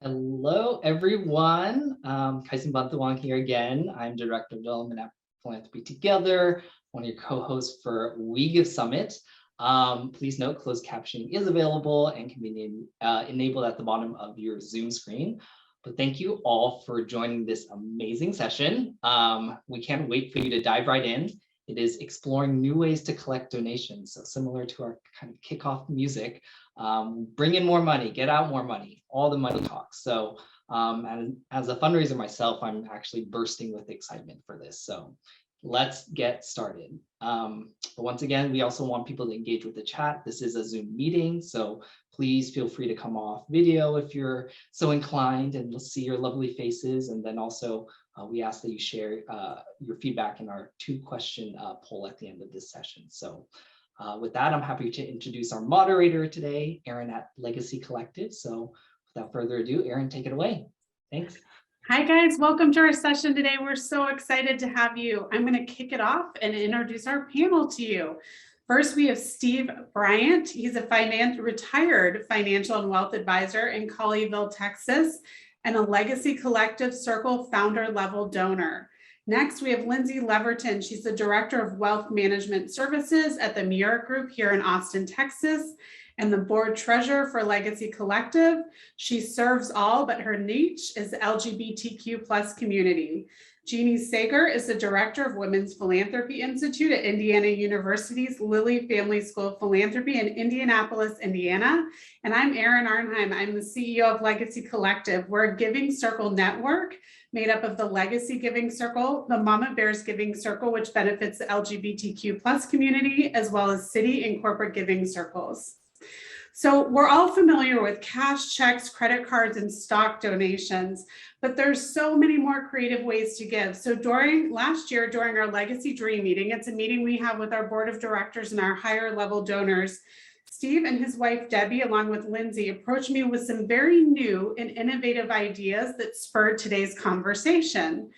Hello, everyone. Kaisen Bantuang here again. I'm Director of Development at Philanthropy Together, one of your co-hosts for We Give Summit. Please note closed captioning is available and can be enabled at the bottom of your Zoom screen. But thank you all for joining this amazing session. We can't wait for you to dive right in. It is exploring new ways to collect donations. So similar to our kind of kickoff music, bring in more money, get out more money, all the money talks. So and as a fundraiser myself, I'm actually bursting with excitement for this. So let's get started. But once again, we also want people to engage with the chat. This is a Zoom meeting, so please feel free to come off video if you're so inclined, and we'll see your lovely faces. And then also we ask that you share your feedback in our 2-question poll at the end of this session. So with that, I'm happy to introduce our moderator today, Erin at Legacy Collective. So without further ado, Erin, take it away. Thanks. Hi guys, welcome to our session today. We're so excited to have you. I'm going to kick it off and introduce our panel to you. First, we have Steve Bryant. He's a retired financial and wealth advisor in Colleyville, Texas, and a Legacy Collective Circle founder level donor. Next, we have Lindsey Leaverton. She's the Director of Wealth Management Services at the Miura Group here in Austin, Texas, and the Board Treasurer for Legacy Collective. She serves all, but her niche is the LGBTQ+ community. Jeannie Sager is the Director of Women's Philanthropy Institute at Indiana University's Lilly Family School of Philanthropy in Indianapolis, Indiana. And I'm Erin Arnheim. I'm the CEO of Legacy Collective. We're a giving circle network made up of the Legacy Giving Circle, the Mama Bears Giving Circle, which benefits the LGBTQ+ community, as well as city and corporate giving circles. So we're all familiar with cash, checks, credit cards, and stock donations, but there's so many more creative ways to give. So last year, during our Legacy Dream meeting, it's a meeting we have with our board of directors and our higher level donors, Steve and his wife, Debbie, along with Lindsey, approached me with some very new and innovative ideas that spurred today's conversation.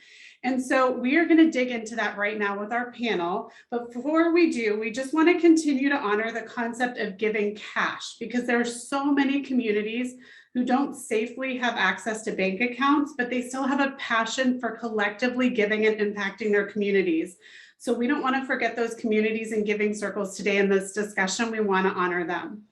And so we are going to dig into that right now with our panel. But before we do, we just want to continue to honor the concept of giving cash, because there are so many communities who don't safely have access to bank accounts, but they still have a passion for collectively giving and impacting their communities. So we don't want to forget those communities and giving circles today in this discussion. We want to honor them.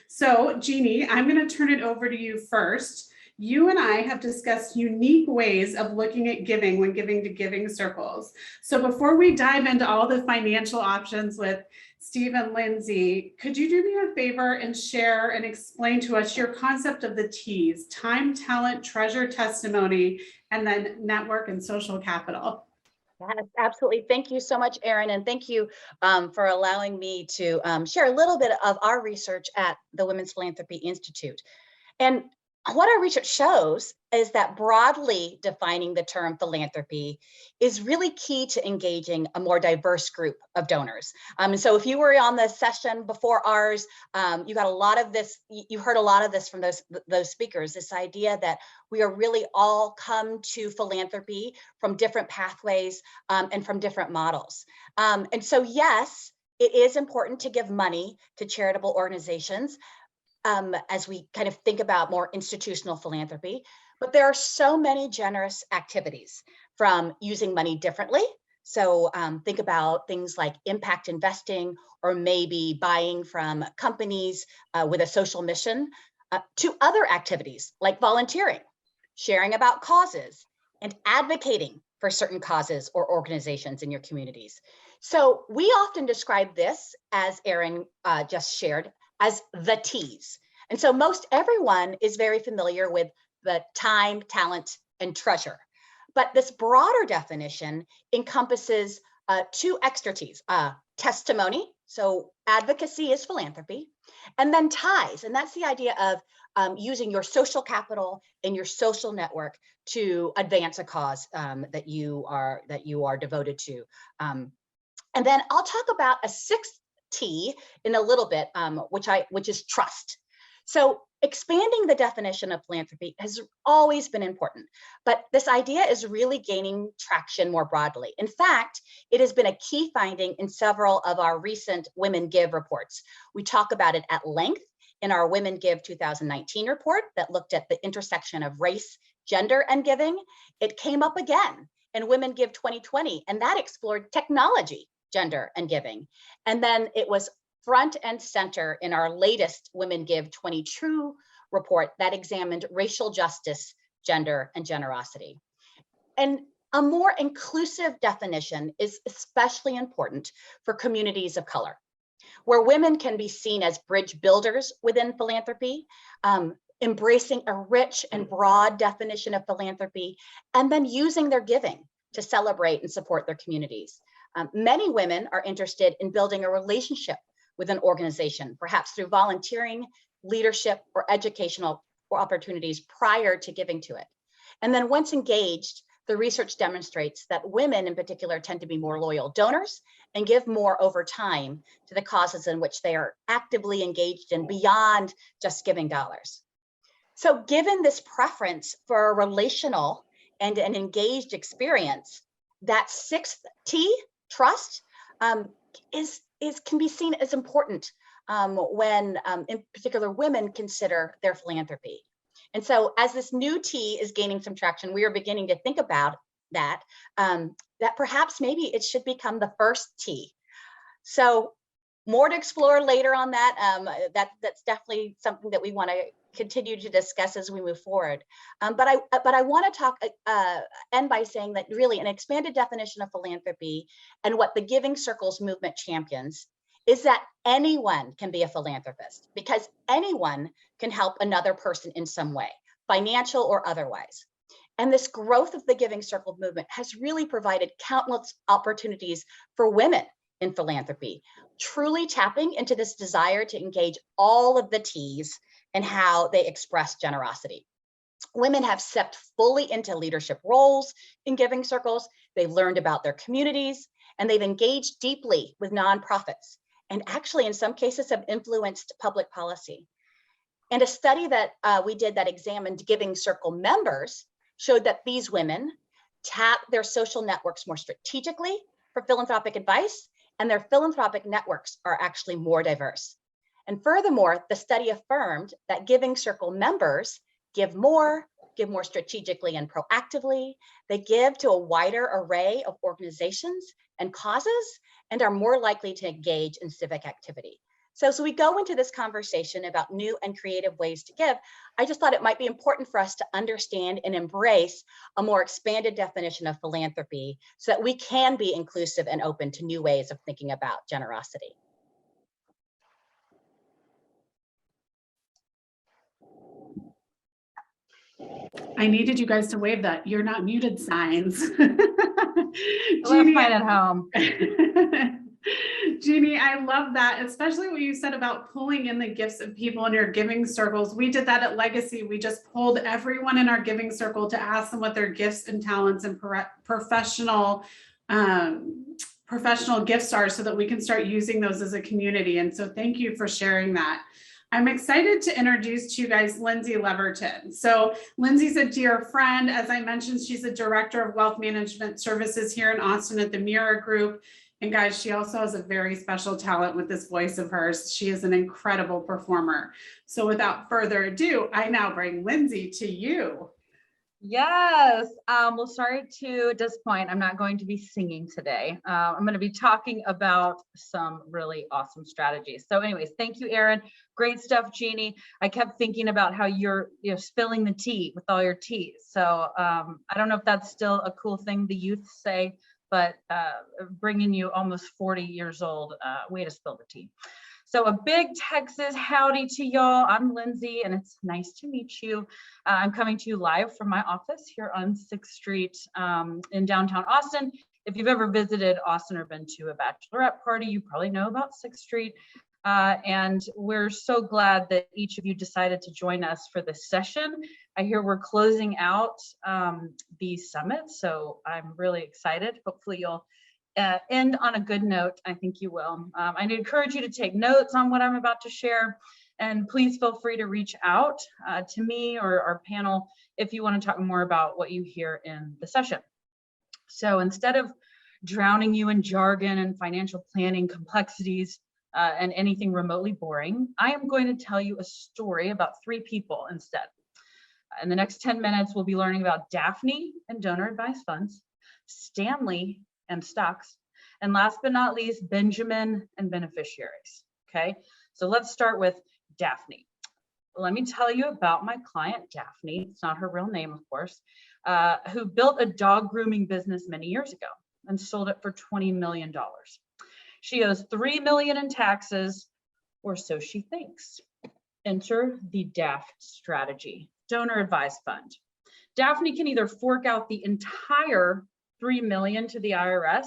So Jeannie, I'm going to turn it over to you first. You and I have discussed unique ways of looking at giving when giving to giving circles. So before we dive into all the financial options with Steve and Lindsey, could you do me a favor and share and explain to us your concept of the T's: time, talent, treasure, testimony, and then network and social capital? Yes, absolutely. Thank you so much, Erin, and thank you for allowing me to share a little bit of our research at the Women's Philanthropy Institute. And what our research shows is that broadly defining the term philanthropy is really key to engaging a more diverse group of donors. And so if you were on the session before ours, you got a lot of this, you heard a lot of this from those speakers, this idea that we are really all come to philanthropy from different pathways and from different models. And so yes, it is important to give money to charitable organizations, as we kind of think about more institutional philanthropy, but there are so many generous activities, from using money differently. So think about things like impact investing, or maybe buying from companies with a social mission, to other activities like volunteering, sharing about causes, and advocating for certain causes or organizations in your communities. So we often describe this, as Erin just shared, as the T's. And so most everyone is very familiar with the time, talent, and treasure. But this broader definition encompasses 2 extra T's: testimony, so advocacy is philanthropy, and then ties, and that's the idea of using your social capital and your social network to advance a cause that you are devoted to. And then I'll talk about a 6th T in a little bit, which is trust. So expanding the definition of philanthropy has always been important, but this idea is really gaining traction more broadly. In fact, it has been a key finding in several of our recent Women Give reports. We talk about it at length in our Women Give 2019 report that looked at the intersection of race, gender, and giving. It came up again in Women Give 2020, and that explored technology, gender, and giving. And then it was front and center in our latest Women Give 22 report that examined racial justice, gender, and generosity. And a more inclusive definition is especially important for communities of color, where women can be seen as bridge builders within philanthropy, embracing a rich and broad definition of philanthropy, and then using their giving to celebrate and support their communities. Many women are interested in building a relationship with an organization, perhaps through volunteering, leadership, or educational opportunities prior to giving to it. And then once engaged, the research demonstrates that women in particular tend to be more loyal donors and give more over time to the causes in which they are actively engaged in beyond just giving dollars. So given this preference for a relational and an engaged experience, that sixth T, trust, can be seen as important when in particular women consider their philanthropy. And so as this new T is gaining some traction, we are beginning to think about that, that perhaps maybe it should become the first T. So more to explore later on that. That's definitely something that we want to continue to discuss as we move forward. But I want to talk end by saying that really an expanded definition of philanthropy and what the Giving Circles movement champions is that anyone can be a philanthropist, because anyone can help another person in some way, financial or otherwise. And this growth of the Giving Circle movement has really provided countless opportunities for women in philanthropy, truly tapping into this desire to engage all of the T's and how they express generosity. Women have stepped fully into leadership roles in Giving Circles. They've learned about their communities, and they've engaged deeply with nonprofits, and actually in some cases have influenced public policy. And a study that we did that examined Giving Circle members showed that these women tap their social networks more strategically for philanthropic advice, and their philanthropic networks are actually more diverse. And furthermore, the study affirmed that Giving Circle members give more strategically and proactively. They give to a wider array of organizations and causes, and are more likely to engage in civic activity. So as we go into this conversation about new and creative ways to give, I just thought it might be important for us to understand and embrace a more expanded definition of philanthropy so that we can be inclusive and open to new ways of thinking about generosity. I needed you guys to wave that "you're not muted" signs. Jeannie, mine at home. Jeannie, I love that, especially what you said about pulling in the gifts of people in your Giving Circles. We did that at Legacy. We just pulled everyone in our Giving Circle to ask them what their gifts and talents and professional gifts are, so that we can start using those as a community. And so thank you for sharing that. I'm excited to introduce to you guys Lindsey Leaverton. So Lindsey's a dear friend. As I mentioned, she's a director of wealth management services here in Austin at the Miura Group. And guys, she also has a very special talent with this voice of hers. She is an incredible performer. So without further ado, I now bring Lindsey to you. Yes. Well, sorry to disappoint. I'm not going to be singing today. I'm going to be talking about some really awesome strategies. So anyways, thank you, Erin. Great stuff, Jeannie. I kept thinking about how you're spilling the tea with all your teas. So I don't know if that's still a cool thing the youth say, but bringing you almost 40 years old, way to spill the tea. So a big Texas howdy to y'all. I'm Lindsey, and it's nice to meet you. I'm coming to you live from my office here on 6th Street in downtown Austin. If you've ever visited Austin or been to a bachelorette party, you probably know about 6th Street. And we're so glad that each of you decided to join us for this session. I hear we're closing out the summit, so I'm really excited. Hopefully you'll end on a good note. I think you will. I'd encourage you to take notes on what I'm about to share. And please feel free to reach out to me or our panel if you want to talk more about what you hear in the session. So instead of drowning you in jargon and financial planning complexities and anything remotely boring, I am going to tell you a story about 3 people instead. In the next 10 minutes, we'll be learning about Daphne and donor advised funds, Stanley and stocks, and last but not least, Benjamin and beneficiaries. Okay, so let's start with Daphne. Let me tell you about my client, Daphne. It's not her real name, of course, who built a dog grooming business many years ago and sold it for $20 million. She owes $3 million in taxes, or so she thinks. Enter the DAF strategy, donor advised fund. Daphne can either fork out the entire $3 million to the IRS,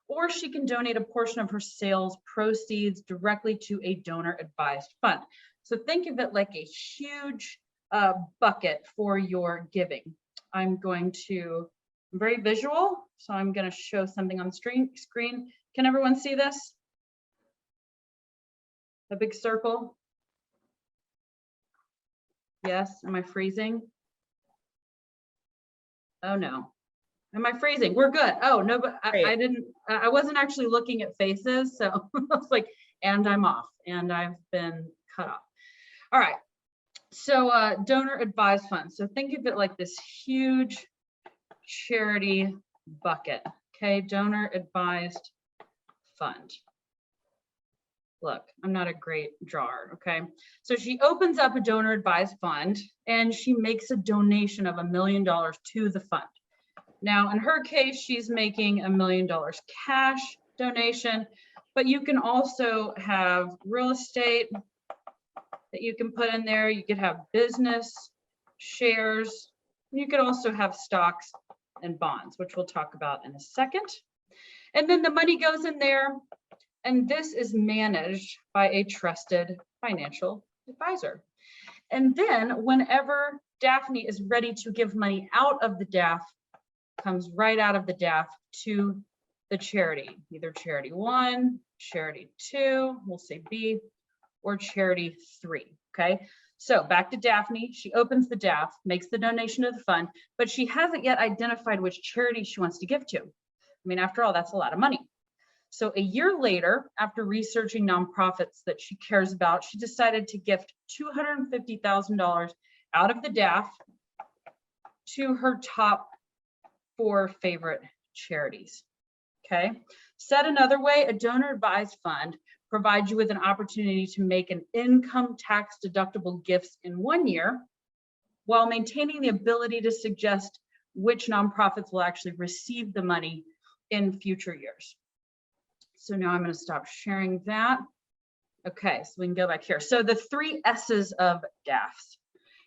or she can donate a portion of her sales proceeds directly to a donor advised fund. So think of it like a huge bucket for your giving. I'm very visual, so I'm going to show something on the screen. Can everyone see this? A big circle? Yes, am I freezing? Oh no. Am I freezing? We're good. Oh no, but I wasn't actually looking at faces. So I was like, and I'm off and I've been cut off. All right. So donor advised fund. So think of it like this huge charity bucket. Okay. Donor advised fund. Look, I'm not a great drawer. Okay. So she opens up a donor advised fund and she makes a donation of $1 million to the fund. Now, in her case, she's making $1 million cash donation, but you can also have real estate that you can put in there. You could have business, shares. You could also have stocks and bonds, which we'll talk about in a second. And then the money goes in there, and this is managed by a trusted financial advisor. And then whenever Daphne is ready to give money out of the DAF, comes right out of the DAF to the charity, either charity 1, charity 2, we'll say B, or charity 3, okay? So back to Daphne, she opens the DAF, makes the donation to the fund, but she hasn't yet identified which charity she wants to give to. I mean, after all, that's a lot of money. So a year later, after researching nonprofits that she cares about, she decided to gift $250,000 out of the DAF to her top 4 favorite charities. Okay. Said another way, a donor advised fund provides you with an opportunity to make an income tax deductible gifts in 1 year while maintaining the ability to suggest which nonprofits will actually receive the money in future years. So now I'm going to stop sharing that. Okay, so we can go back here. So the 3 S's of DAFs.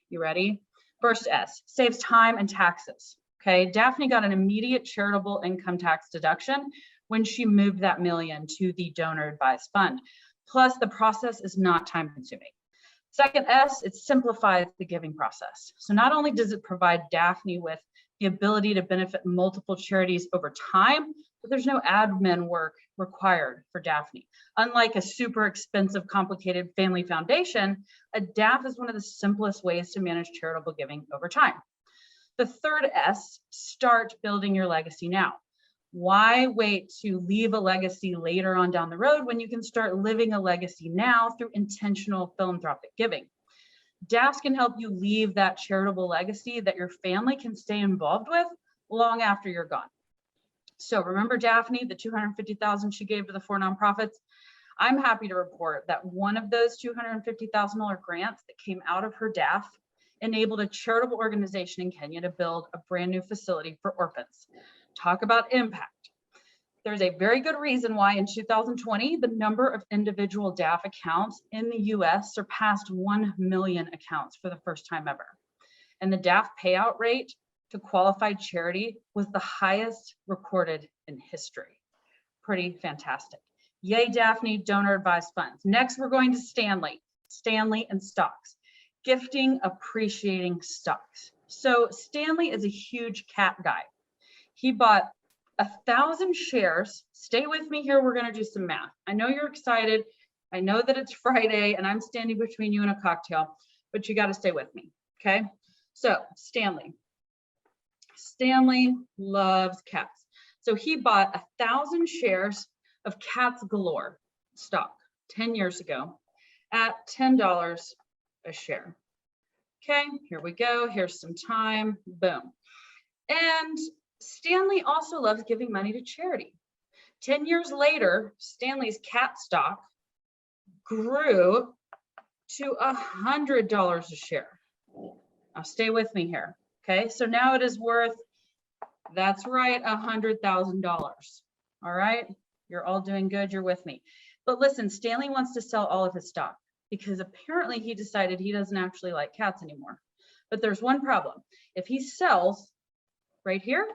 You ready? First S, saves time and taxes. Okay, Daphne got an immediate charitable income tax deduction when she moved that $1 million to the donor advised fund. Plus, the process is not time consuming. Second S, it simplifies the giving process. So not only does it provide Daphne with the ability to benefit multiple charities over time, but there's no admin work required for Daphne. Unlike a super expensive, complicated family foundation, a DAF is one of the simplest ways to manage charitable giving over time. The third S, start building your legacy now. Why wait to leave a legacy later on down the road when you can start living a legacy now through intentional philanthropic giving? DAFs can help you leave that charitable legacy that your family can stay involved with long after you're gone. So remember Daphne, the $250,000 she gave to the 4 nonprofits? I'm happy to report that one of those $250,000 grants that came out of her DAF enabled a charitable organization in Kenya to build a brand new facility for orphans. Talk about impact. There's a very good reason why in 2020, the number of individual DAF accounts in the US surpassed 1 million accounts for the first time ever. And the DAF payout rate to qualified charity was the highest recorded in history. Pretty fantastic. Yay, Daphne, donor advised funds. Next, we're going to Stanley and stocks. Gifting, appreciating stocks. So Stanley is a huge cat guy. He bought 1,000 shares. Stay with me here. We're going to do some math. I know you're excited. I know that it's Friday and I'm standing between you and a cocktail, but you got to stay with me. Okay. So Stanley loves cats. So he bought 1,000 shares of Cats Galore stock 10 years ago at $10 a share. Okay, here we go. Here's some time. Boom. And Stanley also loves giving money to charity. 10 years later, Stanley's cat stock grew to $100 a share. Now stay with me here. Okay, so now it is worth, that's right, $100,000. All right, you're all doing good. You're with me. But listen, Stanley wants to sell all of his stock because apparently he decided he doesn't actually like cats anymore. But there's one problem. If he sells right here,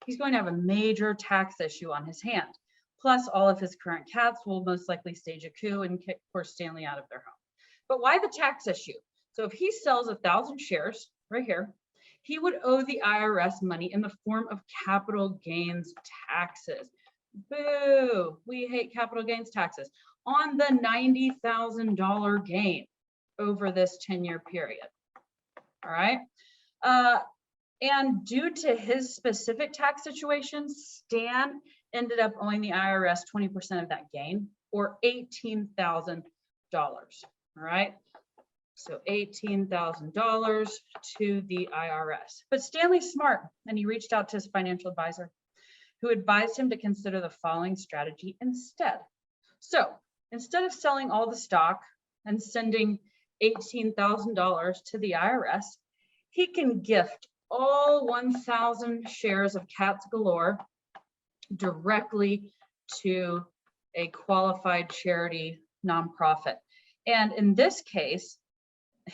he's going to have a major tax issue on his hand. Plus, all of his current cats will most likely stage a coup and kick poor Stanley out of their home. But why the tax issue? So if he sells 1,000 shares right here, he would owe the IRS money in the form of capital gains taxes. Boo, we hate capital gains taxes on the $90,000 gain over this 10-year period. All right. And due to his specific tax situation, Stan ended up owing the IRS 20% of that gain, or $18,000. All right. So $18,000 to the IRS. But Stanley's smart, and he reached out to his financial advisor, who advised him to consider the following strategy instead. So instead of selling all the stock and sending $18,000 to the IRS, he can gift all 1,000 shares of Cats Galore directly to a qualified charity nonprofit. And in this case,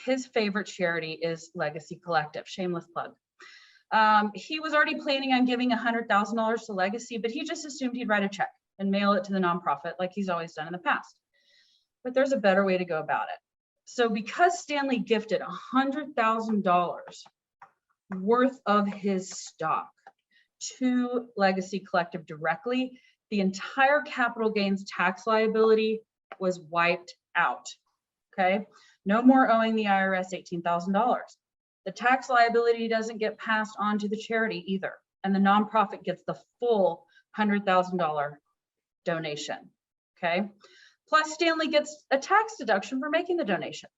his favorite charity is Legacy Collective. Shameless plug. He was already planning on giving $100,000 to Legacy, but he just assumed he'd write a check and mail it to the nonprofit like he's always done in the past. But there's a better way to go about it. So because Stanley gifted $100,000 worth of his stock to Legacy Collective directly, the entire capital gains tax liability was wiped out. Okay, no more owing the IRS $18,000. The tax liability doesn't get passed on to the charity either, and the nonprofit gets the full $100,000 donation. Okay, plus Stanley gets a tax deduction for making the donation.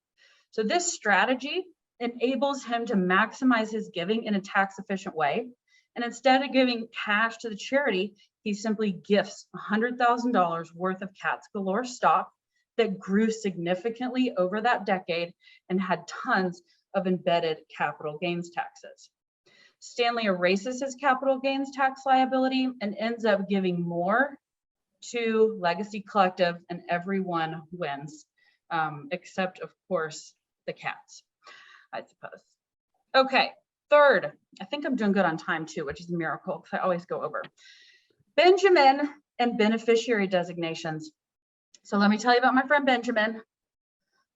So this strategy enables him to maximize his giving in a tax efficient way. And instead of giving cash to the charity, he simply gifts $100,000 worth of Cats Galore stock that grew significantly over that decade and had tons of embedded capital gains taxes. Stanley erases his capital gains tax liability and ends up giving more to Legacy Collective, and everyone wins, except of course the cats, I suppose. Okay, third, I think I'm doing good on time too, which is a miracle because I always go over. Benjamin and beneficiary designations. So let me tell you about my friend Benjamin.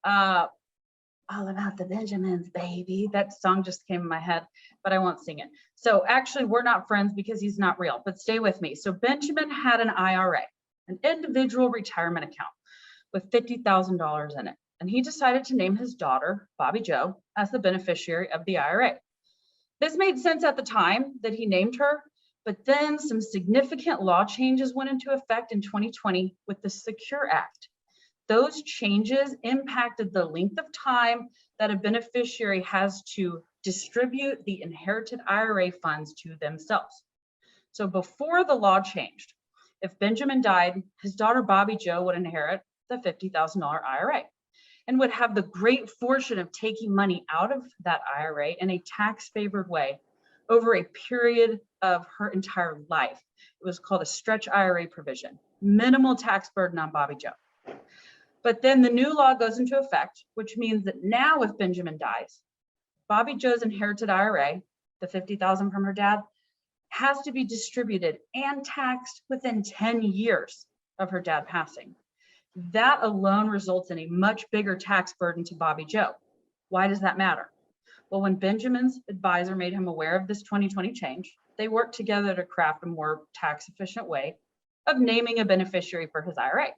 All about the Benjamins, baby. That song just came in my head, but I won't sing it. So actually we're not friends because he's not real, but stay with me. So Benjamin had an IRA, an individual retirement account with $50,000 in it. And he decided to name his daughter, Bobby Jo, as the beneficiary of the IRA. This made sense at the time that he named her, but then some significant law changes went into effect in 2020 with the Secure Act. Those changes impacted the length of time that a beneficiary has to distribute the inherited IRA funds to themselves. So before the law changed, if Benjamin died, his daughter Bobby Jo would inherit the $50,000 IRA and would have the great fortune of taking money out of that IRA in a tax-favored way over a period of her entire life. It was called a stretch IRA provision, minimal tax burden on Bobby Jo. But then the new law goes into effect, which means that now if Benjamin dies, Bobby Jo's inherited IRA, the $50,000 from her dad, has to be distributed and taxed within 10 years of her dad passing. That alone results in a much bigger tax burden to Bobby Jo. Why does that matter? Well, when Benjamin's advisor made him aware of this 2020 change, they worked together to craft a more tax efficient way of naming a beneficiary for his IRA.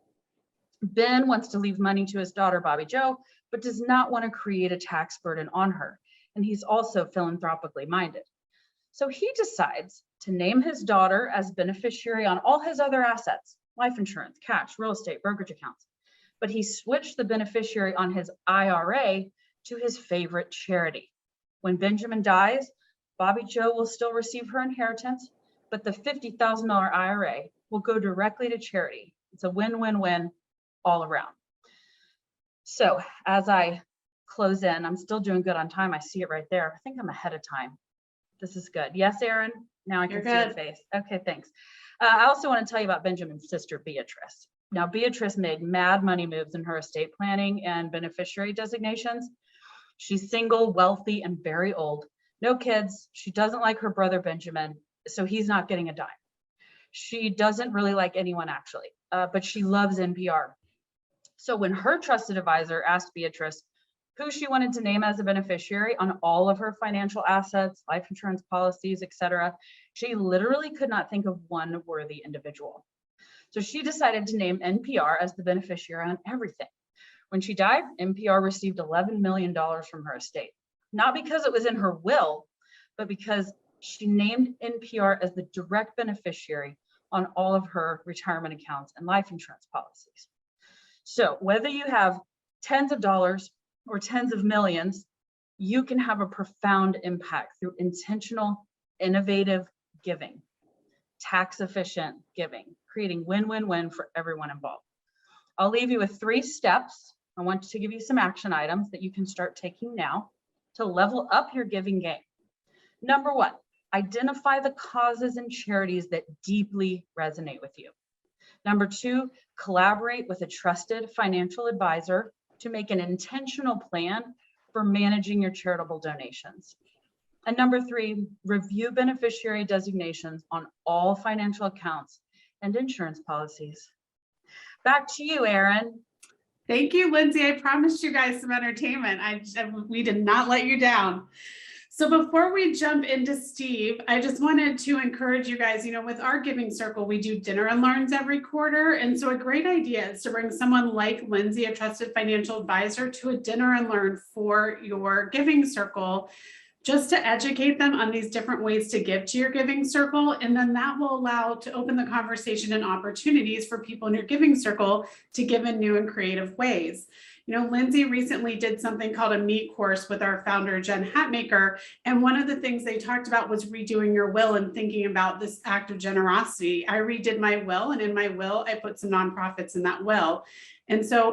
Ben wants to leave money to his daughter, Bobby Joe, but does not want to create a tax burden on her. And he's also philanthropically minded. So he decides to name his daughter as beneficiary on all his other assets, life insurance, cash, real estate, brokerage accounts. But he switched the beneficiary on his IRA to his favorite charity. When Benjamin dies, Bobby Joe will still receive her inheritance, but the $50,000 IRA will go directly to charity. It's a win-win-win all around. So as I close in, I'm still doing good on time. I see it right there. I think I'm ahead of time. This is good. Yes, Erin? Now I can see your face. Okay, thanks. I also want to tell you about Benjamin's sister, Beatrice. Now, Beatrice made mad money moves in her estate planning and beneficiary designations. She's single, wealthy, and very old. No kids. She doesn't like her brother, Benjamin, so he's not getting a dime. She doesn't really like anyone, actually, but she loves NPR. So when her trusted advisor asked Beatrice who she wanted to name as a beneficiary on all of her financial assets, life insurance policies, etc., she literally could not think of one worthy individual. So she decided to name NPR as the beneficiary on everything. When she died, NPR received $11 million from her estate, not because it was in her will, but because she named NPR as the direct beneficiary on all of her retirement accounts and life insurance policies. So whether you have tens of dollars or tens of millions, you can have a profound impact through intentional, innovative giving, tax efficient giving, creating win-win-win for everyone involved. I'll leave you with 3 steps. I want to give you some action items that you can start taking now to level up your giving game. Number 1, identify the causes and charities that deeply resonate with you. Number 2, collaborate with a trusted financial advisor to make an intentional plan for managing your charitable donations. And number 3, review beneficiary designations on all financial accounts and insurance policies. Back to you, Erin. Thank you, Lindsey. I promised you guys some entertainment. We did not let you down. So before we jump into Steve, I just wanted to encourage you guys, with our giving circle, we do dinner and learns every quarter. And so a great idea is to bring someone like Lindsey, a trusted financial advisor, to a dinner and learn for your giving circle, just to educate them on these different ways to give to your giving circle. And then that will allow to open the conversation and opportunities for people in your giving circle to give in new and creative ways. Lindsey recently did something called a meet course with our founder, Jen Hatmaker. And one of the things they talked about was redoing your will and thinking about this act of generosity. I redid my will, and in my will, I put some nonprofits in that will. And so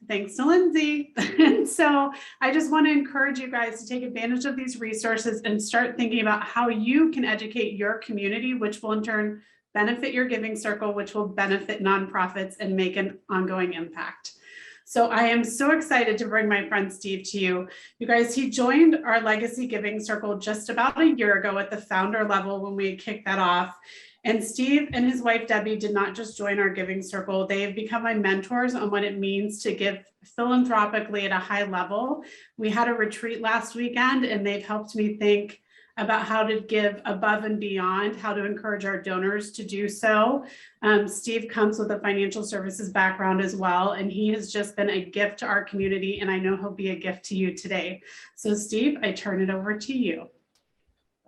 thanks to Lindsey. And so I just want to encourage you guys to take advantage of these resources and start thinking about how you can educate your community, which will in turn benefit your giving circle, which will benefit nonprofits and make an ongoing impact. So I am so excited to bring my friend Steve to you. You guys, he joined our Legacy Giving Circle just about a year ago at the founder level when we kicked that off. And Steve and his wife, Debbie, did not just join our giving circle. They have become my mentors on what it means to give philanthropically at a high level. We had a retreat last weekend, and they've helped me think about how to give above and beyond, how to encourage our donors to do so. Steve comes with a financial services background as well, and he has just been a gift to our community, and I know he'll be a gift to you today. So Steve, I turn it over to you.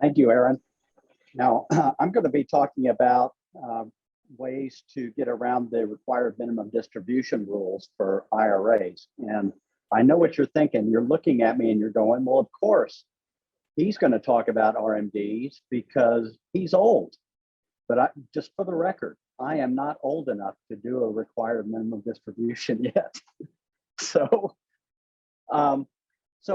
Thank you, Erin. Now, I'm going to be talking about ways to get around the required minimum distribution rules for IRAs. And I know what you're thinking. You're looking at me and you're going, well, of course, he's going to talk about RMDs because he's old. But just for the record, I am not old enough to do a required minimum distribution yet. So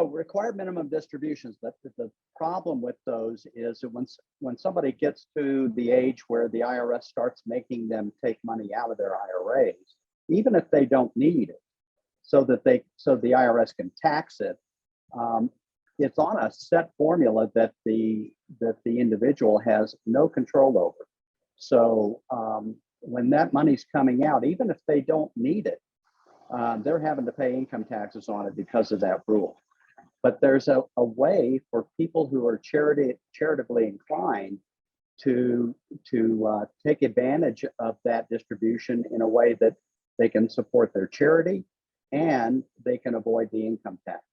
required minimum distributions, but the problem with those is that when somebody gets to the age where the IRS starts making them take money out of their IRAs, even if they don't need it, so the IRS can tax it, it's on a set formula that the individual has no control over. So when that money's coming out, even if they don't need it, they're having to pay income taxes on it because of that rule. But there's a way for people who are charitably inclined to take advantage of that distribution in a way that they can support their charity, and they can avoid the income tax.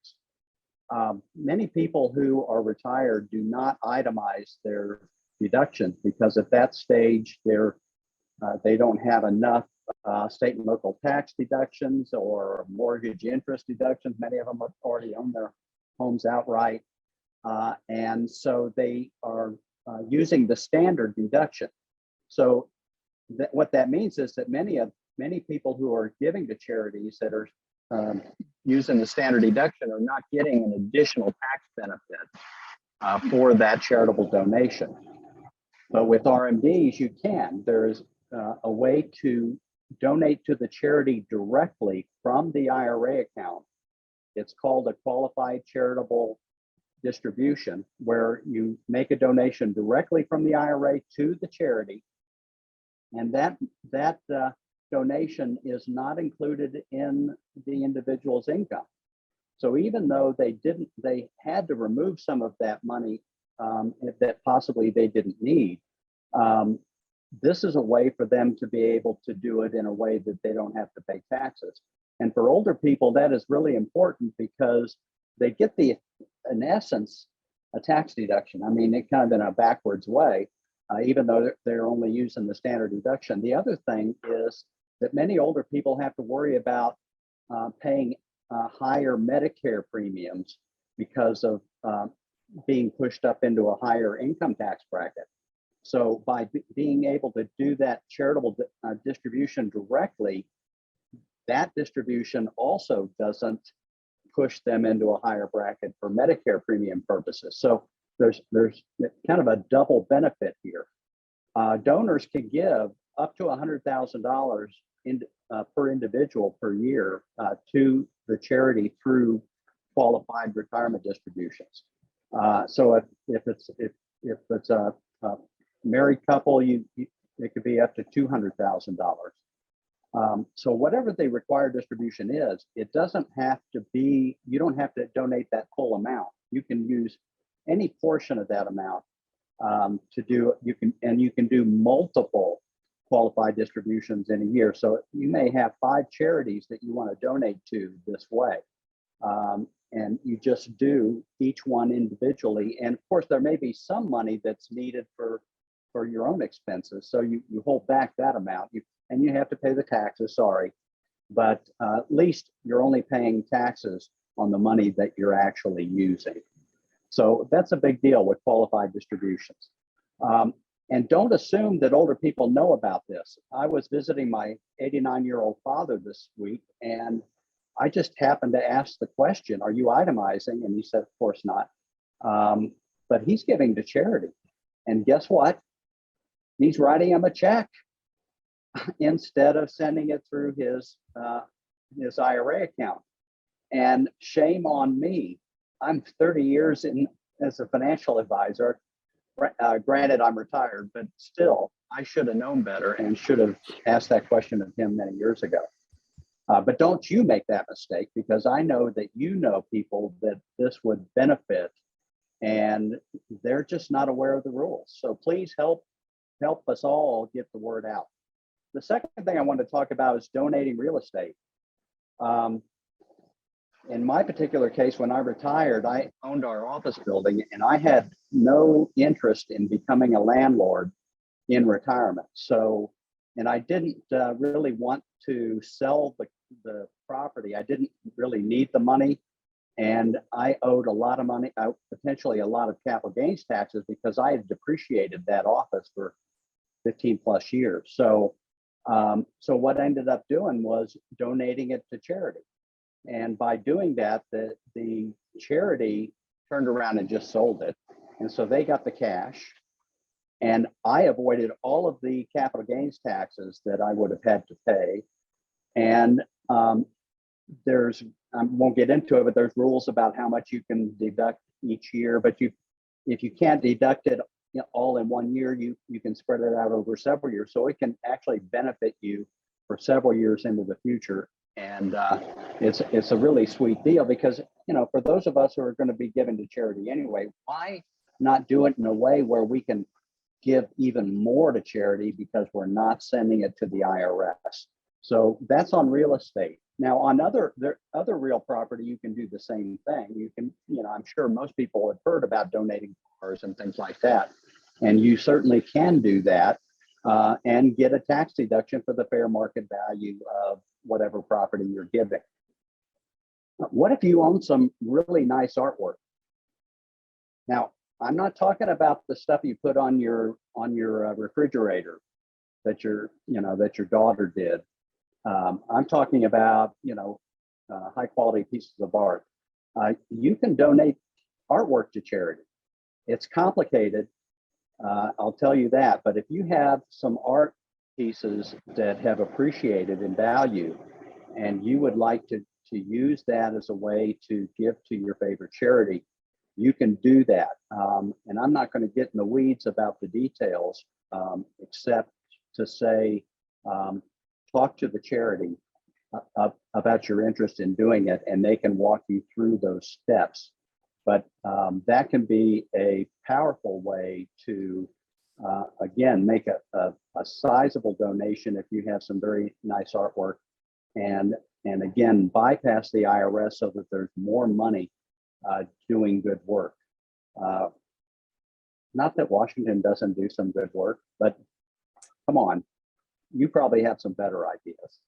Many people who are retired do not itemize their deductions because at that stage they don't have enough state and local tax deductions or mortgage interest deductions. Many of them already own their homes outright. And so they are using the standard deduction. So what that means is that many people who are giving to charities that are using the standard deduction are not getting an additional tax benefit for that charitable donation. But with RMDs, you can. There's a way to donate to the charity directly from the IRA account. It's called a qualified charitable distribution, where you make a donation directly from the IRA to the charity, and that donation is not included in the individual's income. So even though they had to remove some of that money that possibly they didn't need, this is a way for them to be able to do it in a way that they don't have to pay taxes. And for older people, that is really important because they get in essence, a tax deduction. I mean, it kind of in a backwards way, even though they're only using the standard deduction. The other thing is that many older people have to worry about paying higher Medicare premiums because of being pushed up into a higher income tax bracket. So by being able to do that charitable distribution directly, that distribution also doesn't push them into a higher bracket for Medicare premium purposes. So there's kind of a double benefit here. Donors can give up to $100,000 per individual per year to the charity through qualified retirement distributions. So if it's a married couple, it could be up to $200,000. So whatever the required distribution is, it doesn't have to be, you don't have to donate that full amount. You can use any portion of that amount to do, you can do multiple qualified distributions in a year. So you may have 5 charities that you want to donate to this way. And you just do each one individually. And of course, there may be some money that's needed for your own expenses. So you hold back that amount. And you have to pay the taxes, sorry. But at least you're only paying taxes on the money that you're actually using. So that's a big deal with qualified distributions. And don't assume that older people know about this. I was visiting my 89-year-old father this week, and I just happened to ask the question, are you itemizing? And he said, of course not. But he's giving to charity. And guess what? He's writing him a check instead of sending it through his IRA account. And shame on me. I'm 30 years in as a financial advisor. Granted, I'm retired, but still, I should have known better and should have asked that question of him many years ago. But don't you make that mistake, because I know that you know people that this would benefit, and they're just not aware of the rules. So please help us all get the word out. The second thing I want to talk about is donating real estate. In my particular case, when I retired, I owned our office building, and I had no interest in becoming a landlord in retirement. So, and I didn't really want to sell the property. I didn't really need the money, and I owed a lot of money, potentially a lot of capital gains taxes, because I had depreciated that office for 15 plus years. So, so what I ended up doing was donating it to charity. And by doing that, the charity turned around and just sold it. And so they got the cash, and I avoided all of the capital gains taxes that I would have had to pay. And I won't get into it, but there's rules about how much you can deduct each year. But if you can't deduct it all in one year, you can spread it out over several years. So it can actually benefit you for several years into the future. And it's a really sweet deal, because, for those of us who are going to be given to charity anyway, why not do it in a way where we can give even more to charity, because we're not sending it to the IRS? So that's on real estate. Now on other real property, you can do the same thing. You can, I'm sure most people have heard about donating cars and things like that. And you certainly can do that and get a tax deduction for the fair market value of whatever property you're giving. What if you own some really nice artwork? Now, I'm not talking about the stuff you put on your refrigerator that your daughter did. I'm talking about high quality pieces of art. You can donate artwork to charity. It's complicated, I'll tell you that. But if you have some art pieces that have appreciated in value, and you would like to use that as a way to give to your favorite charity, you can do that. And I'm not going to get in the weeds about the details, except to say, talk to the charity about your interest in doing it, and they can walk you through those steps. But that can be a powerful way to, again, make a sizable donation if you have some very nice artwork, and again, bypass the IRS so that there's more money doing good work. Not that Washington doesn't do some good work, but come on, you probably have some better ideas.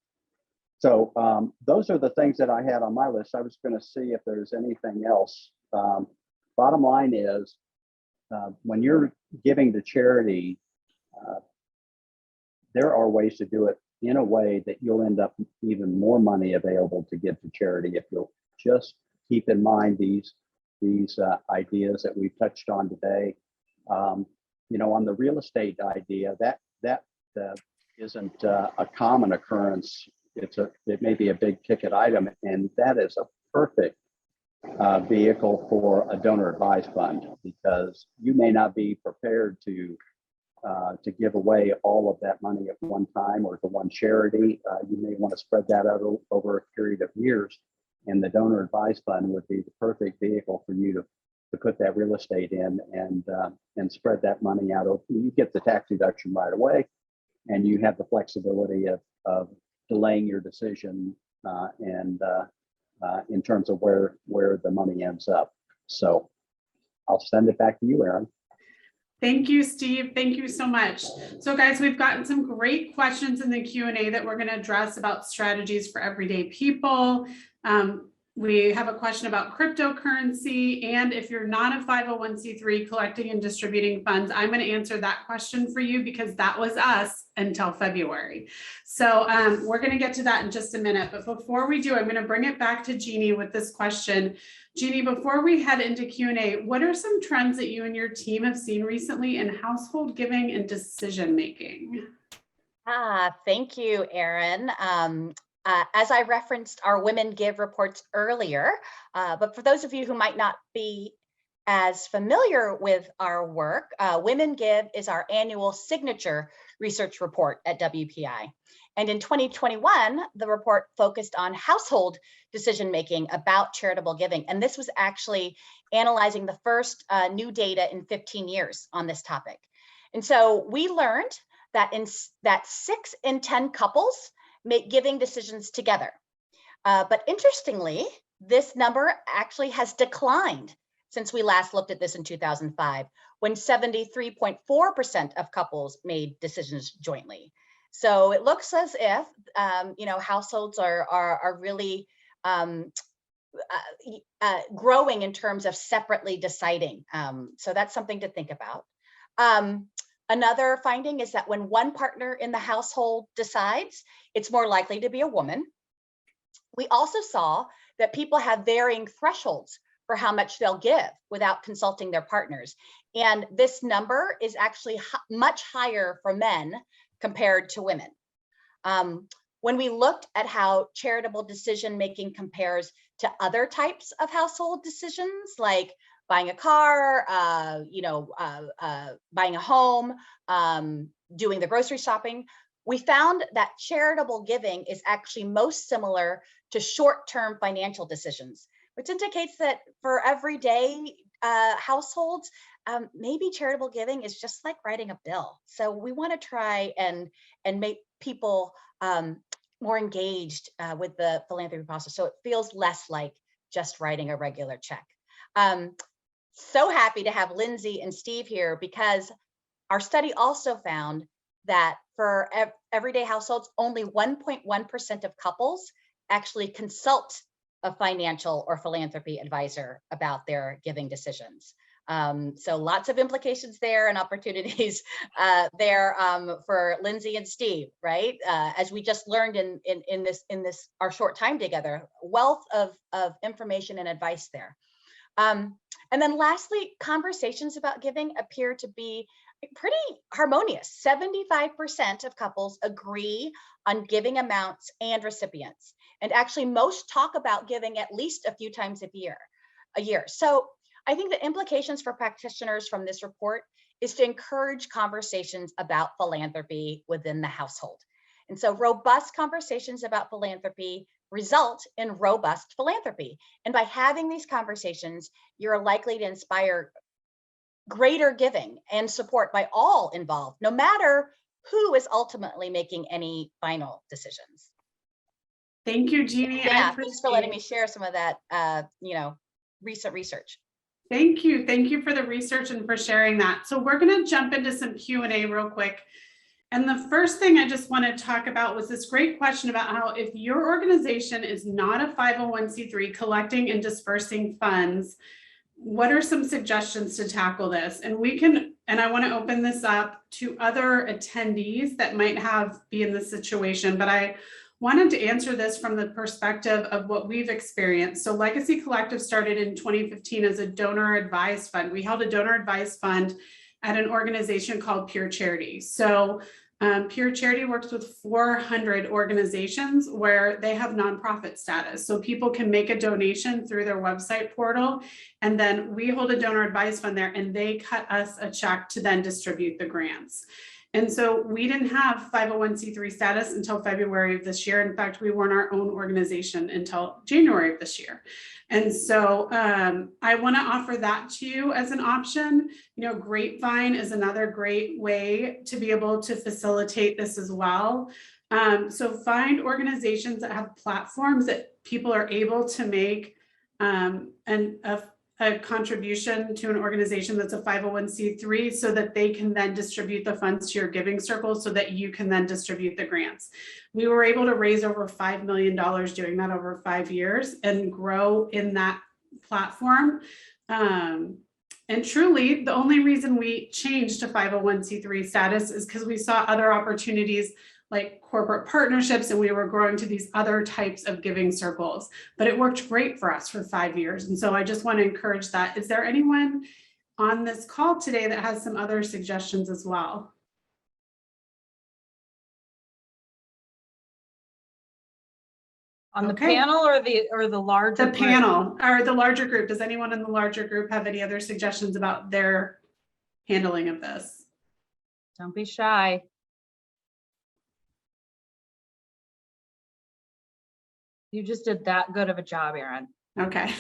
So those are the things that I had on my list. I was going to see if there's anything else. Bottom line is, when you're giving to charity, there are ways to do it in a way that you'll end up even more money available to give to charity if you'll just keep in mind these ideas that we've touched on today. On the real estate idea, that isn't a common occurrence. It may be a big ticket item, and that is a perfect vehicle for a donor advised fund, because you may not be prepared to give away all of that money at one time or to one charity. You may want to spread that out over a period of years, and the donor advised fund would be the perfect vehicle for you to put that real estate in and spread that money out. You get the tax deduction right away, and you have the flexibility of delaying your decision in terms of where the money ends up. So I'll send it back to you, Erin. Thank you, Steve. Thank you so much. So guys, we've gotten some great questions in the Q&A that we're going to address about strategies for everyday people. We have a question about cryptocurrency, and if you're not a 501c3 collecting and distributing funds, I'm going to answer that question for you because that was us until February. So we're going to get to that in just a minute. But before we do, I'm going to bring it back to Jeannie with this question. Jeannie, before we head into Q&A, what are some trends that you and your team have seen recently in household giving and decision making? Thank you, Erin. As I referenced our Women Give reports earlier, but for those of you who might not be as familiar with our work, Women Give is our annual signature research report at WPI. And in 2021, the report focused on household decision-making about charitable giving. And this was actually analyzing the first new data in 15 years on this topic. And so we learned that 6 in 10 couples make giving decisions together. But interestingly, this number actually has declined since we last looked at this in 2005, when 73.4% of couples made decisions jointly. So it looks as if households are really growing in terms of separately deciding. So that's something to think about. Another finding is that when one partner in the household decides, it's more likely to be a woman. We also saw that people have varying thresholds for how much they'll give without consulting their partners. And this number is actually much higher for men compared to women. When we looked at how charitable decision-making compares to other types of household decisions, like buying a car, buying a home, doing the grocery shopping, we found that charitable giving is actually most similar to short-term financial decisions, which indicates that for everyday households, maybe charitable giving is just like writing a bill. So we want to try and make people more engaged with the philanthropy process. So it feels less like just writing a regular check. So happy to have Lindsey and Steve here, because our study also found that for everyday households, only 1.1% of couples actually consult a financial or philanthropy advisor about their giving decisions. So lots of implications there and opportunities there for Lindsey and Steve, right? As we just learned in this our short time together, wealth of information and advice there. And then lastly, conversations about giving appear to be pretty harmonious. 75% of couples agree on giving amounts and recipients. And actually most talk about giving at least a few times a year. So I think the implications for practitioners from this report is to encourage conversations about philanthropy within the household. And so robust conversations about philanthropy result in robust philanthropy. And by having these conversations, you're likely to inspire greater giving and support by all involved, no matter who is ultimately making any final decisions. Thank you, Jeannie. Yeah, thanks for letting me share some of that, recent research. Thank you. Thank you for the research and for sharing that. So we're going to jump into some Q&A real quick. And the first thing I just want to talk about was this great question about how if your organization is not a 501c3 collecting and dispersing funds, what are some suggestions to tackle this? And I want to open this up to other attendees that might be in this situation, but I wanted to answer this from the perspective of what we've experienced. So Legacy Collective started in 2015 as a donor advised fund. We held a donor advised fund at an organization called Pure Charity. So Pure Charity works with 400 organizations where they have nonprofit status. So people can make a donation through their website portal, and then we hold a donor advised fund there, and they cut us a check to then distribute the grants. And so we didn't have 501c3 status until February of this year. In fact, we weren't our own organization until January of this year. And so I want to offer that to you as an option. Grapevine is another great way to be able to facilitate this as well. So find organizations that have platforms that people are able to make a contribution to an organization that's a 501c3 so that they can then distribute the funds to your giving circle so that you can then distribute the grants. We were able to raise over $5 million doing that over 5 years and grow in that platform. And truly, the only reason we changed to 501c3 status is because we saw other opportunities like corporate partnerships, and we were growing to these other types of giving circles, but it worked great for us for 5 years. And so I just want to encourage that. Is there anyone on this call today that has some other suggestions as well? On the panel or the larger group? Panel or the larger group. Does anyone in the larger group have any other suggestions about their handling of this? Don't be shy. You just did that good of a job, Erin. Okay,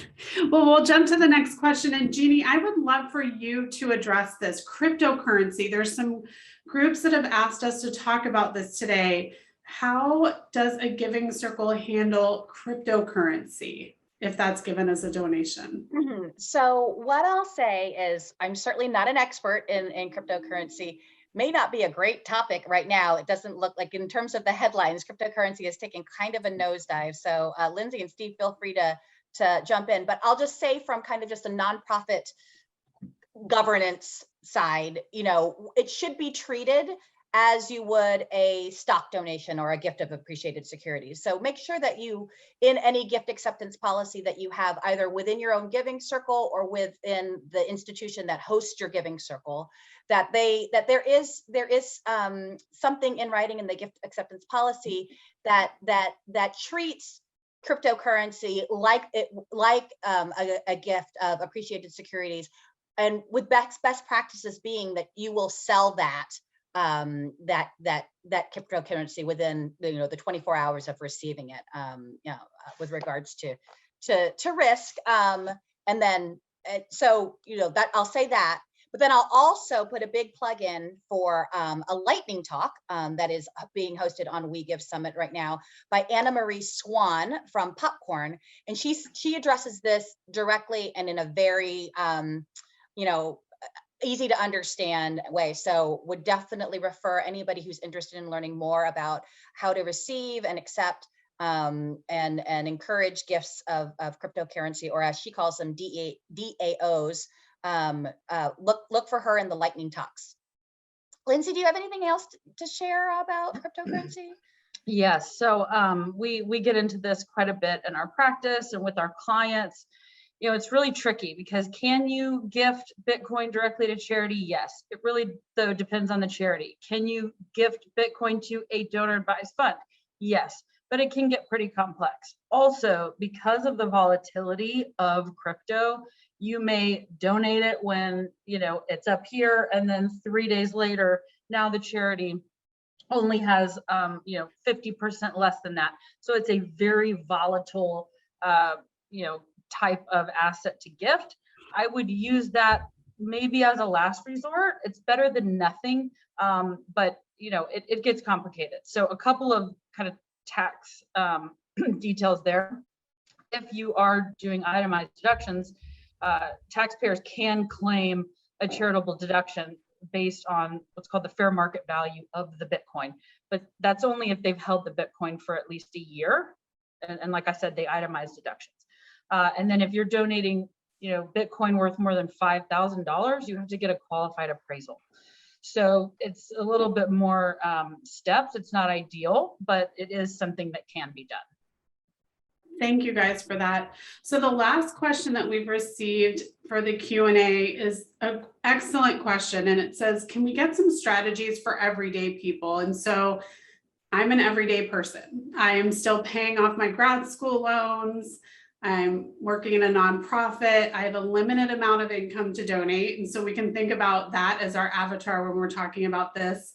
well, we'll jump to the next question. And Jeannie, I would love for you to address this cryptocurrency. There's some groups that have asked us to talk about this today. How does a giving circle handle cryptocurrency if that's given as a donation? Mm-hmm. So what I'll say is I'm certainly not an expert in cryptocurrency. May not be a great topic right now. It doesn't look like, in terms of the headlines, cryptocurrency is taking kind of a nosedive. So Lindsey and Steve, feel free to jump in, but I'll just say from kind of just a nonprofit governance side, it should be treated as you would a stock donation or a gift of appreciated securities. So make sure that you, in any gift acceptance policy that you have, either within your own giving circle or within the institution that hosts your giving circle, that there is something in writing in the gift acceptance policy that treats cryptocurrency like a gift of appreciated securities, and with best practices being that you will sell that cryptocurrency within the 24 hours of receiving it, with regards to risk, and then so that I'll say that. But then I'll also put a big plug in for a lightning talk that is being hosted on We Give Summit right now by Anna Marie Swan from Popcorn. And she addresses this directly and in a very, easy to understand way. So would definitely refer anybody who's interested in learning more about how to receive and accept and encourage gifts of cryptocurrency, or as she calls them, DAOs. Look for her in the lightning talks. Lindsey, do you have anything else to share about cryptocurrency? Yes, so we get into this quite a bit in our practice and with our clients. It's really tricky because can you gift Bitcoin directly to charity? Yes. It really, though, depends on the charity. Can you gift Bitcoin to a donor advised fund? Yes, but it can get pretty complex. Also, because of the volatility of crypto, you may donate it when, it's up here, and then 3 days later, now the charity only has, 50% less than that. So it's a very volatile, type of asset to gift. I would use that maybe as a last resort. It's better than nothing, but it gets complicated. So a couple of kind of tax details there. If you are doing itemized deductions, taxpayers can claim a charitable deduction based on what's called the fair market value of the Bitcoin, but that's only if they've held the Bitcoin for at least a year. And like I said, they itemize deductions. And then if you're donating, Bitcoin worth more than $5,000, you have to get a qualified appraisal. So it's a little bit more steps. It's not ideal, but it is something that can be done. Thank you guys for that. So the last question that we've received for the Q&A is an excellent question. And it says, can we get some strategies for everyday people? And so I'm an everyday person. I am still paying off my grad school loans. I'm working in a nonprofit. I have a limited amount of income to donate. And so we can think about that as our avatar when we're talking about this.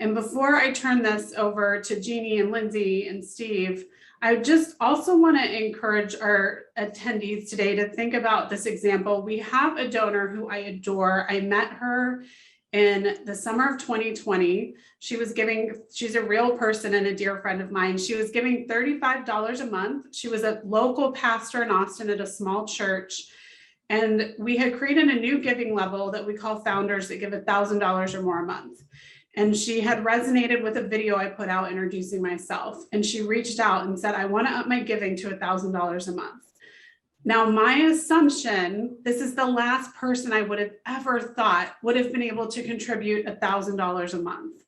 And before I turn this over to Jeannie and Lindsey and Steve, I just also want to encourage our attendees today to think about this example. We have a donor who I adore. I met her in the summer of 2020. She's a real person and a dear friend of mine. She was giving $35 a month. She was a local pastor in Austin at a small church. And we had created a new giving level that we call founders that give $1,000 or more a month. And she had resonated with a video I put out introducing myself. And she reached out and said, I want to up my giving to $1,000 a month. Now, my assumption, this is the last person I would have ever thought would have been able to contribute $1,000 a month.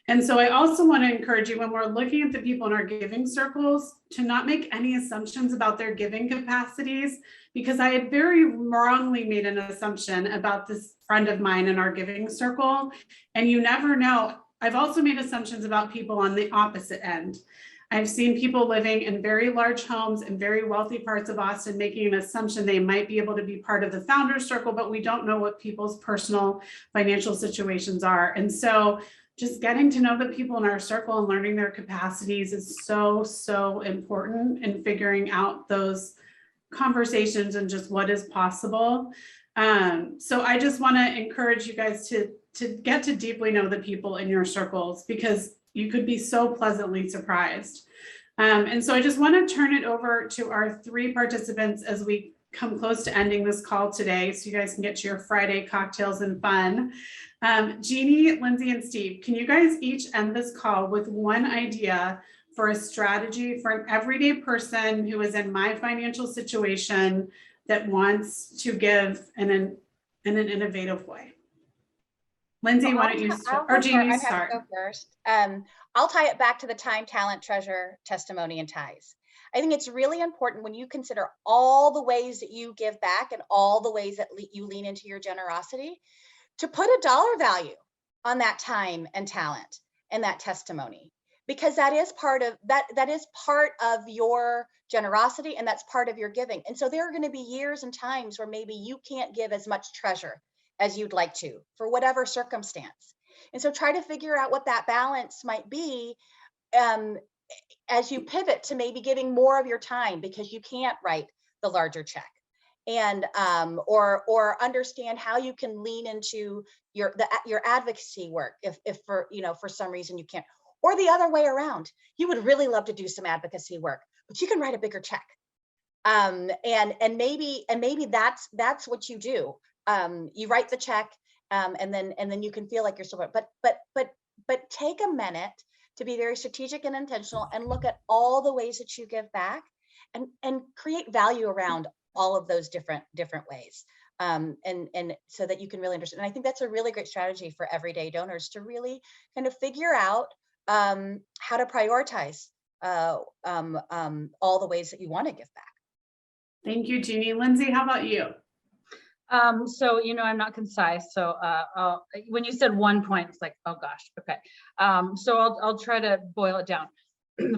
And so I also want to encourage you when we're looking at the people in our giving circles to not make any assumptions about their giving capacities, because I had very wrongly made an assumption about this friend of mine in our giving circle. And you never know. I've also made assumptions about people on the opposite end. I've seen people living in very large homes in very wealthy parts of Austin making an assumption they might be able to be part of the founders circle, but we don't know what people's personal financial situations are. And so just getting to know the people in our circle and learning their capacities is so, so important in figuring out those conversations and just what is possible. So I just want to encourage you guys to get to deeply know the people in your circles, because you could be so pleasantly surprised. And so I just want to turn it over to our three participants as we come close to ending this call today, so you guys can get to your Friday cocktails and fun. Jeannie, Lindsey, and Steve, can you guys each end this call with one idea for a strategy for an everyday person who is in my financial situation that wants to give in an innovative way? Lindsey, why don't you start? Or Jeannie, start. Go first. I'll tie it back to the time, talent, treasure, testimony, and ties. I think it's really important when you consider all the ways that you give back and all the ways that you lean into your generosity, to put a dollar value on that time and talent and that testimony, because that is part of your generosity, and that's part of your giving. And so there are going to be years and times where maybe you can't give as much treasure as you'd like to for whatever circumstance. And so try to figure out what that balance might be as you pivot to maybe giving more of your time because you can't write the larger check. and or understand how you can lean into your advocacy work if for for some reason you can't, or the other way around, you would really love to do some advocacy work, but you can write a bigger check. And maybe that's what you do. You write the check, and then you can feel like you're still, but take a minute to be very strategic and intentional and look at all the ways that you give back, and create value around all of those different ways. And so that you can really understand. And I think that's a really great strategy for everyday donors to really kind of figure out how to prioritize all the ways that you want to give back. Thank you, Jeannie. Lindsey, how about you? So, I'm not concise. So when you said one point, it's like, oh gosh, okay. So I'll try to boil it down.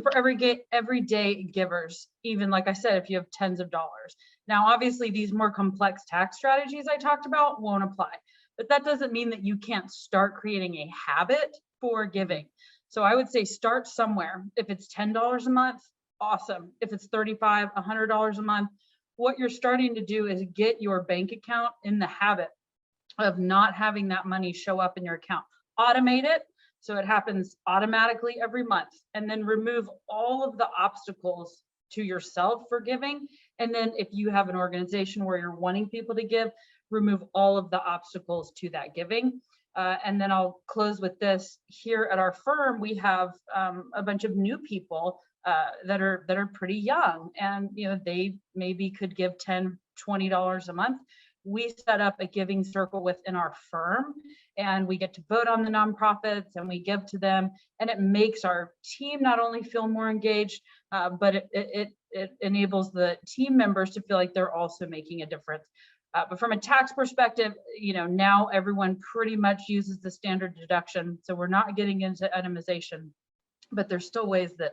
For everyday givers, even like I said, if you have tens of dollars. Now, obviously, these more complex tax strategies I talked about won't apply, but that doesn't mean that you can't start creating a habit for giving. So I would say start somewhere. If it's $10 a month, awesome. If it's $35, $100 a month, what you're starting to do is get your bank account in the habit of not having that money show up in your account. Automate it so it happens automatically every month, and then remove all of the obstacles to yourself for giving. And then if you have an organization where you're wanting people to give, remove all of the obstacles to that giving. And then I'll close with this. Here at our firm, we have a bunch of new people that are pretty young, and they maybe could give $10, $20 a month. We set up a giving circle within our firm, and we get to vote on the nonprofits and we give to them, and it makes our team not only feel more engaged, but it enables the team members to feel like they're also making a difference. But from a tax perspective, now everyone pretty much uses the standard deduction, so we're not getting into itemization, but there's still ways that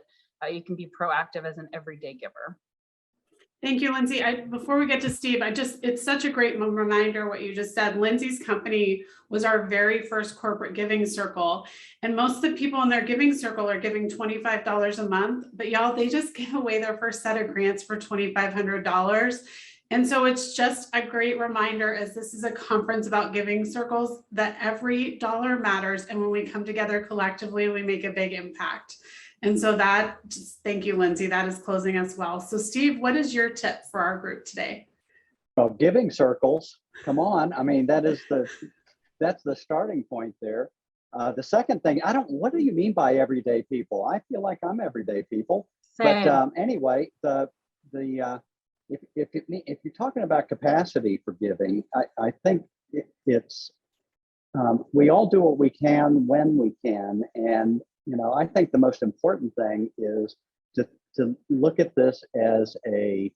you can be proactive as an everyday giver. Thank you, Lindsey. Before we get to Steve, it's such a great reminder what you just said. Lindsey's company was our very first corporate giving circle. And most of the people in their giving circle are giving $25 a month, but y'all, they just gave away their first set of grants for $2,500. And so it's just a great reminder, as this is a conference about giving circles, that every dollar matters. And when we come together collectively, we make a big impact. And so thank you, Lindsey, that is closing us well. So Steve, what is your tip for our group today? Well, giving circles, come on. I mean, that's the starting point there. The second thing, what do you mean by everyday people? I feel like I'm everyday people. Same. But anyway, if you're talking about capacity for giving, I think it's we all do what we can when we can, and I think the most important thing is to look at this as a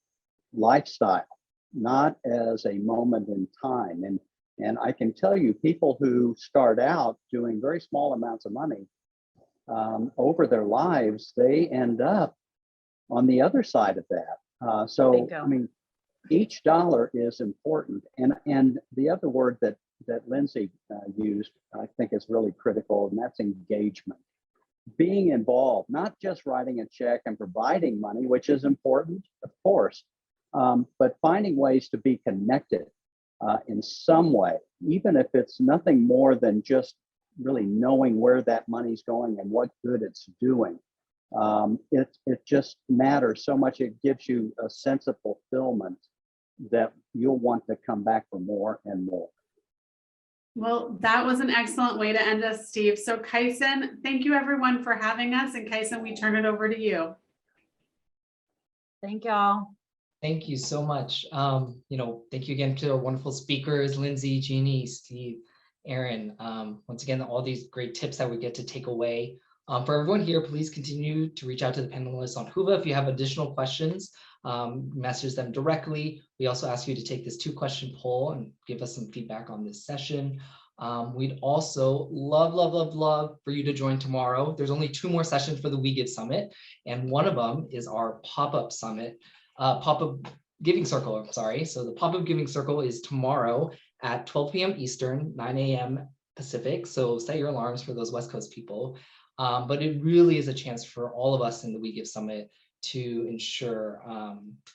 lifestyle, not as a moment in time. And I can tell you, people who start out doing very small amounts of money, over their lives, they end up on the other side of that. So, I mean, each dollar is important. And the other word that Lindsey used, I think is really critical, and that's engagement. Being involved, not just writing a check and providing money, which is important, of course, but finding ways to be connected in some way, even if it's nothing more than just really knowing where that money's going and what good it's doing. It just matters so much. It gives you a sense of fulfillment that you'll want to come back for more and more. Well, that was an excellent way to end us, Steve. So Kyson, thank you everyone for having us. And Kyson, we turn it over to you. Thank y'all. Thank you so much. Thank you again to our wonderful speakers, Lindsey, Jeannie, Steve, Erin. Once again, all these great tips that we get to take away. For everyone here, please continue to reach out to the panelists on Whova if you have additional questions. Message them directly. We also ask you to take this 2-question poll and give us some feedback on this session. We'd also love for you to join tomorrow. There's only 2 more sessions for the We Give Summit, and one of them is our pop-up summit, pop-up giving circle, I'm sorry. So the pop-up giving circle is tomorrow at 12 p.m. Eastern, 9 a.m. Pacific. So set your alarms for those West Coast people. But it really is a chance for all of us in the We Give Summit to ensure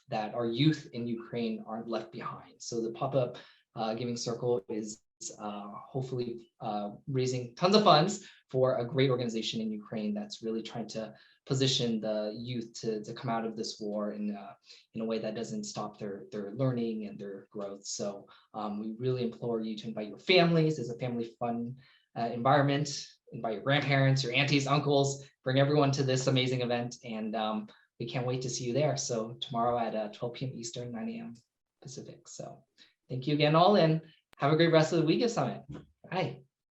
that our youth in Ukraine aren't left behind. So the pop-up giving circle is hopefully raising tons of funds for a great organization in Ukraine that's really trying to position the youth to come out of this war in a way that doesn't stop their learning and their growth. So we really implore you to invite your families. It's a family fun environment. Invite your grandparents, your aunties, uncles, bring everyone to this amazing event. And we can't wait to see you there. So tomorrow at 12 p.m. Eastern, 9 a.m. Pacific. So thank you again all, and have a great rest of the week of Summit. Bye.